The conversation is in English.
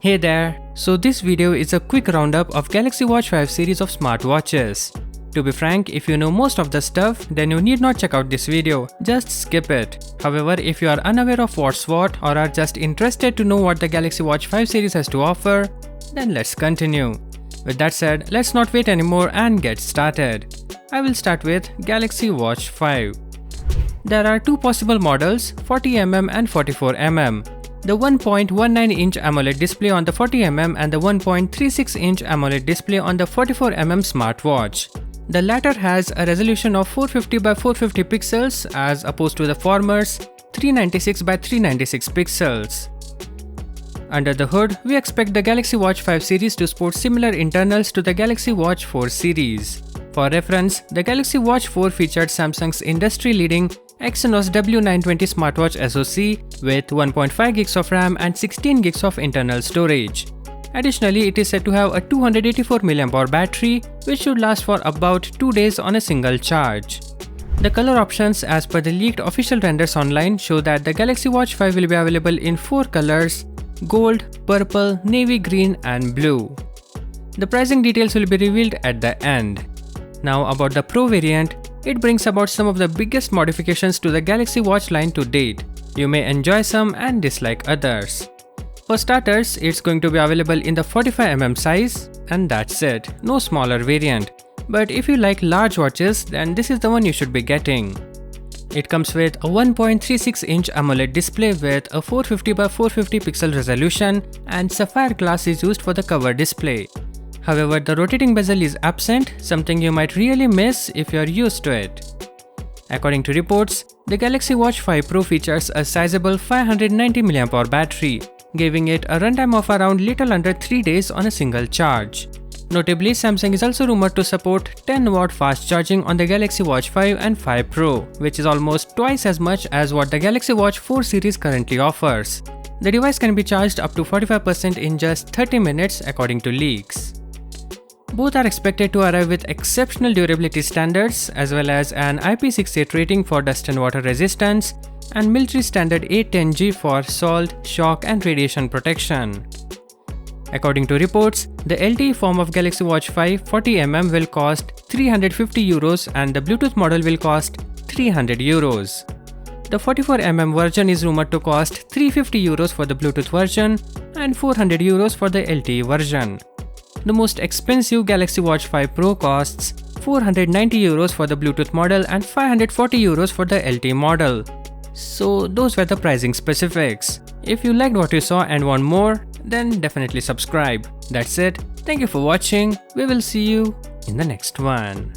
Hey there, so this video is a quick roundup of Galaxy Watch 5 series of smartwatches. To be frank, if you know most of the stuff, then you need not check out this video, just skip it. However, if you are unaware of what's what or are just interested to know what the Galaxy Watch 5 series has to offer, then let's continue. With that said, let's not wait anymore and get started. I will start with Galaxy Watch 5. There are two possible models, 40mm and 44mm. The 1.19-inch AMOLED display on the 40mm and the 1.36-inch AMOLED display on the 44mm smartwatch. The latter has a resolution of 450 by 450 pixels as opposed to the former's 396 by 396 pixels. Under the hood, we expect the Galaxy Watch 5 series to sport similar internals to the Galaxy Watch 4 series. For reference, the Galaxy Watch 4 featured Samsung's industry-leading Exynos W920 smartwatch SoC with 1.5 gigs of RAM and 16 gigs of internal storage. Additionally, it is said to have a 284 mAh battery, which should last for about 2 days on a single charge. The color options as per the leaked official renders online show that the Galaxy Watch 5 will be available in 4 colors: gold, purple, navy green and blue. The pricing details will be revealed at the end. Now about the Pro variant, it brings about some of the biggest modifications to the Galaxy Watch line to date. You may enjoy some and dislike others. For starters, it's going to be available in the 45mm size, and that's it, no smaller variant. But if you like large watches, then this is the one you should be getting. It comes with a 1.36-inch AMOLED display with a 450 by 450 pixel resolution, and sapphire glass is used for the cover display. However, the rotating bezel is absent, something you might really miss if you are used to it. According to reports, the Galaxy Watch 5 Pro features a sizable 590 mAh battery, giving it a runtime of around little under 3 days on a single charge. Notably, Samsung is also rumored to support 10W fast charging on the Galaxy Watch 5 and 5 Pro, which is almost twice as much as what the Galaxy Watch 4 series currently offers. The device can be charged up to 45% in just 30 minutes according to leaks. Both are expected to arrive with exceptional durability standards as well as an IP68 rating for dust and water resistance and military standard 810G for salt, shock and radiation protection. According to reports, the LTE form of Galaxy Watch 5 40mm will cost €350 and the Bluetooth model will cost €300. The 44mm version is rumored to cost €350 for the Bluetooth version and €400 for the LTE version. The most expensive Galaxy Watch 5 Pro costs €490 for the Bluetooth model and €540 for the LTE model. So those were the pricing specifics. If you liked what you saw and want more, then definitely subscribe. That's it. Thank you for watching. We will see you in the next one.